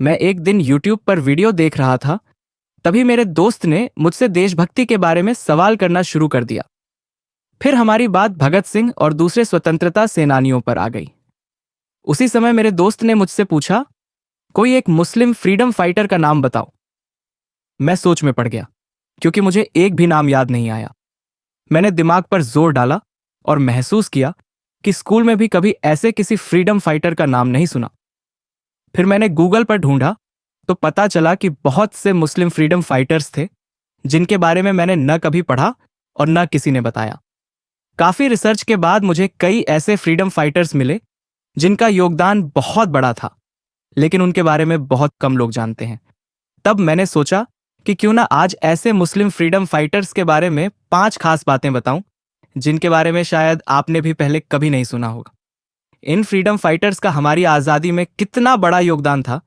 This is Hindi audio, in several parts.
मैं एक दिन YouTube पर वीडियो देख रहा था, तभी मेरे दोस्त ने मुझसे देशभक्ति के बारे में सवाल करना शुरू कर दिया। फिर हमारी बात भगत सिंह और दूसरे स्वतंत्रता सेनानियों पर आ गई। उसी समय मेरे दोस्त ने मुझसे पूछा, कोई एक मुस्लिम फ्रीडम फाइटर का नाम बताओ। मैं सोच में पड़ गया, क्योंकि मुझे एक भी नाम याद नहीं आया। मैंने दिमाग पर जोर डाला और महसूस किया कि स्कूल में भी कभी ऐसे किसी फ्रीडम फाइटर का नाम नहीं सुना। फिर मैंने गूगल पर ढूंढा तो पता चला कि बहुत से मुस्लिम फ्रीडम फाइटर्स थे जिनके बारे में मैंने न कभी पढ़ा और न किसी ने बताया। काफी रिसर्च के बाद मुझे कई ऐसे फ्रीडम फाइटर्स मिले जिनका योगदान बहुत बड़ा था, लेकिन उनके बारे में बहुत कम लोग जानते हैं। तब मैंने सोचा कि क्यों ना आज ऐसे मुस्लिम फ्रीडम फाइटर्स के बारे में 5 खास बातें बताऊं जिनके बारे में शायद आपने भी पहले कभी नहीं सुना होगा। इन फ्रीडम फाइटर्स का हमारी आजादी में कितना बड़ा योगदान था,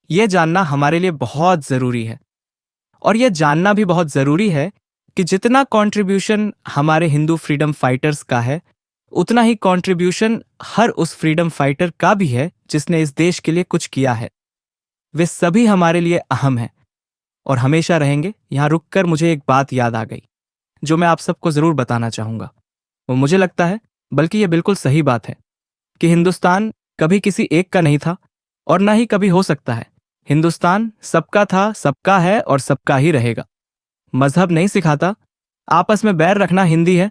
यह जानना हमारे लिए बहुत जरूरी है। और यह जानना भी बहुत जरूरी है कि जितना कंट्रीब्यूशन हमारे हिंदू फ्रीडम फाइटर्स का है, उतना ही कंट्रीब्यूशन हर उस फ्रीडम फाइटर का भी है जिसने इस देश के लिए कुछ किया है। वे सभी हमारे लिए अहम हैं और हमेशा रहेंगे। यहां रुककर मुझे एक बात याद आ गई जो मैं आप सबको जरूर बताना चाहूंगा। वो मुझे लगता है, बल्कि यह बिल्कुल सही बात है, कि हिंदुस्तान कभी किसी एक का नहीं था और ना ही कभी हो सकता है। हिंदुस्तान सबका था, सबका है और सबका ही रहेगा। मजहब नहीं सिखाता आपस में बैर रखना हिंदी है।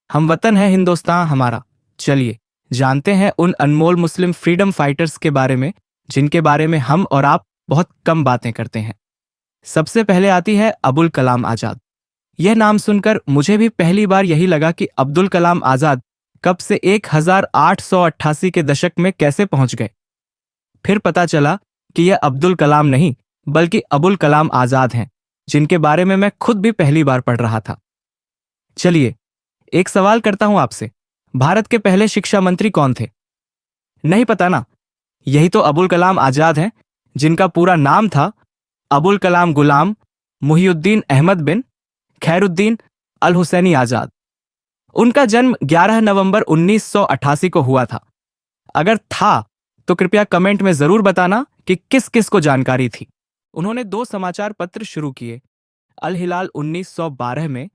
हम वतन है हिंदुस्तान हमारा। चलिए जानते हैं उन अनमोल मुस्लिम फ्रीडम फाइटर्स के बारे में जिनके बारे में हम और आप बहुत कम बातें करते हैं। सबसे पहले आती है अबुल कलाम आजाद। यह नाम सुनकर मुझे भी पहली बार यही लगा कि अब्दुल कलाम आजाद कब से 1888 के दशक में कैसे पहुंच गए। फिर पता चला कि यह अब्दुल कलाम नहीं बल्कि अबुल कलाम आजाद हैं, जिनके बारे में मैं खुद भी पहली बार पढ़ रहा था। चलिए एक सवाल करता हूं आपसे, भारत के पहले शिक्षा मंत्री कौन थे? नहीं पता ना? यही तो अबुल कलाम आजाद हैं, जिनका पूरा नाम था अबुल कलाम गुलाम मुहिउद्दीन अहमद बिन खैरुद्दीन अल हुसैनी आजाद। उनका जन्म 11 नवंबर 1988 को हुआ था। अगर था तो कृपया कमेंट में जरूर बताना कि किस किस को जानकारी थी। उन्होंने 2 समाचार पत्र शुरू किए। अल हिलाल 1912 में,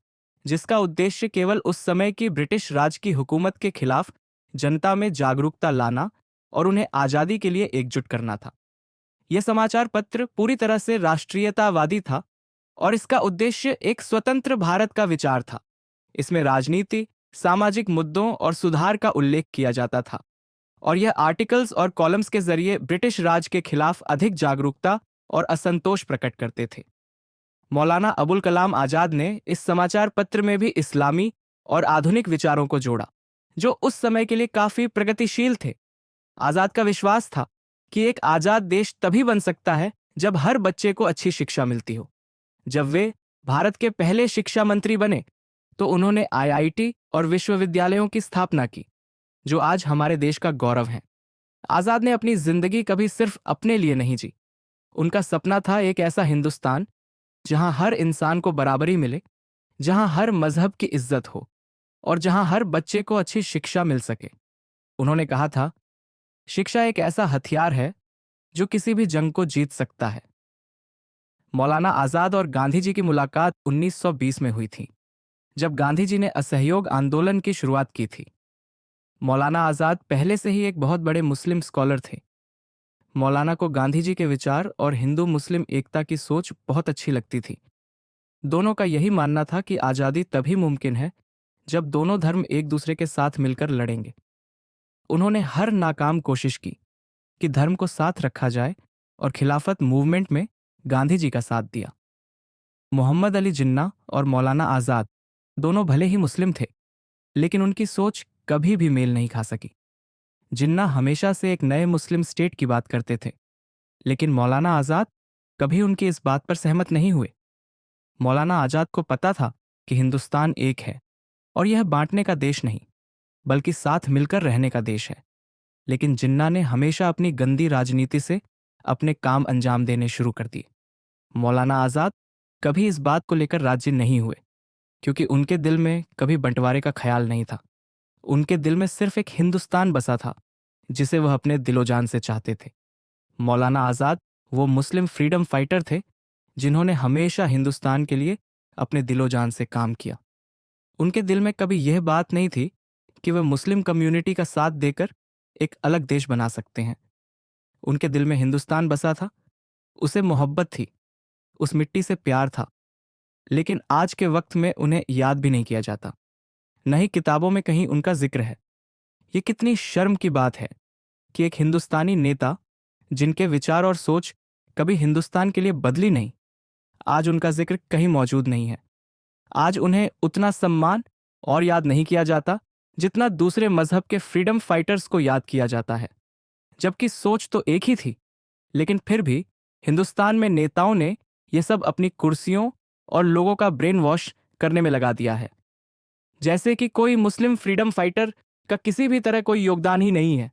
जिसका उद्देश्य केवल उस समय की ब्रिटिश राज की हुकूमत के खिलाफ जनता में जागरूकता लाना और उन्हें आजादी के लिए एकजुट करना था। यह समाचार पत्र पूरी तरह से राष्ट्रीयतावादी था और इसका उद्देश्य एक स्वतंत्र भारत का विचार था। इसमें राजनीति, सामाजिक मुद्दों और सुधार का उल्लेख किया जाता था और यह आर्टिकल्स और कॉलम्स के जरिए ब्रिटिश राज के खिलाफ अधिक जागरूकता और असंतोष प्रकट करते थे। मौलाना अबुल कलाम आजाद ने इस समाचार पत्र में भी इस्लामी और आधुनिक विचारों को जोड़ा, जो उस समय के लिए काफी प्रगतिशील थे। आजाद का विश्वास था कि एक आजाद देश तभी बन सकता है जब हर बच्चे को अच्छी शिक्षा मिलती हो। जब वे भारत के पहले शिक्षा मंत्री बने तो उन्होंने आईआईटी और विश्वविद्यालयों की स्थापना की, जो आज हमारे देश का गौरव है। आजाद ने अपनी जिंदगी कभी सिर्फ अपने लिए नहीं जी। उनका सपना था एक ऐसा हिंदुस्तान जहां हर इंसान को बराबरी मिले, जहां हर मजहब की इज्जत हो और जहां हर बच्चे को अच्छी शिक्षा मिल सके। उन्होंने कहा था, शिक्षा एक ऐसा हथियार है जो किसी भी जंग को जीत सकता है। मौलाना आजाद और गांधी जी की मुलाकात 1920 में हुई थी, जब गांधी जी ने असहयोग आंदोलन की शुरुआत की थी। मौलाना आजाद पहले से ही एक बहुत बड़े मुस्लिम स्कॉलर थे। मौलाना को गांधी जी के विचार और हिंदू मुस्लिम एकता की सोच बहुत अच्छी लगती थी। दोनों का यही मानना था कि आजादी तभी मुमकिन है जब दोनों धर्म एक दूसरे के साथ मिलकर लड़ेंगे। उन्होंने हर नाकाम कोशिश की कि धर्म को साथ रखा जाए और खिलाफत मूवमेंट में गांधी जी का साथ दिया। मोहम्मद अली जिन्ना और मौलाना आजाद दोनों भले ही मुस्लिम थे, लेकिन उनकी सोच कभी भी मेल नहीं खा सकी। जिन्ना हमेशा से एक नए मुस्लिम स्टेट की बात करते थे, लेकिन मौलाना आजाद कभी उनकी इस बात पर सहमत नहीं हुए। मौलाना आजाद को पता था कि हिंदुस्तान एक है और यह बांटने का देश नहीं, बल्कि साथ मिलकर रहने का देश है। लेकिन जिन्ना ने हमेशा अपनी गंदी राजनीति से अपने काम अंजाम देने शुरू कर दिए। मौलाना आजाद कभी इस बात को लेकर राजी नहीं हुए, क्योंकि उनके दिल में कभी बंटवारे का ख्याल नहीं था। उनके दिल में सिर्फ एक हिंदुस्तान बसा था जिसे वह अपने दिलो जान से चाहते थे। मौलाना आजाद वो मुस्लिम फ्रीडम फाइटर थे जिन्होंने हमेशा हिंदुस्तान के लिए अपने दिलो जान से काम किया। उनके दिल में कभी यह बात नहीं थी कि वे मुस्लिम कम्युनिटी का साथ देकर एक अलग देश बना सकते हैं। उनके दिल में हिंदुस्तान बसा था, उसे मोहब्बत थी, उस मिट्टी से प्यार था। लेकिन आज के वक्त में उन्हें याद भी नहीं किया जाता, न ही किताबों में कहीं उनका जिक्र है। ये कितनी शर्म की बात है कि एक हिंदुस्तानी नेता जिनके विचार और सोच कभी हिंदुस्तान के लिए बदली नहीं, आज उनका जिक्र कहीं मौजूद नहीं है। आज उन्हें उतना सम्मान और याद नहीं किया जाता जितना दूसरे मजहब के फ्रीडम फाइटर्स को याद किया जाता है। जबकि सोच तो एक ही थी, लेकिन फिर भी हिंदुस्तान में नेताओं ने यह सब अपनी कुर्सियों और लोगों का ब्रेन वॉश करने में लगा दिया है, जैसे कि कोई मुस्लिम फ्रीडम फाइटर का किसी भी तरह कोई योगदान ही नहीं है।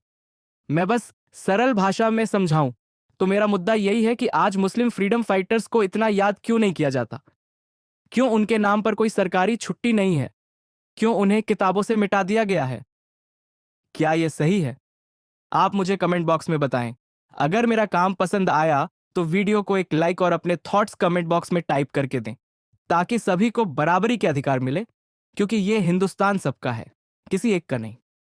मैं बस सरल भाषा में समझाऊं तो मेरा मुद्दा यही है कि आज मुस्लिम फ्रीडम फाइटर्स को इतना याद क्यों नहीं किया जाता? क्यों उनके नाम पर कोई सरकारी छुट्टी नहीं है? क्यों उन्हें किताबों से मिटा दिया गया है? क्या यह सही है? आप मुझे कमेंट बॉक्स में बताएं। अगर मेरा काम पसंद आया तो वीडियो को एक लाइक और अपने थॉट्स कमेंट बॉक्स में टाइप करके दें, ताकि सभी को बराबरी के अधिकार मिले, क्योंकि यह हिंदुस्तान सबका है, किसी एक का नहीं।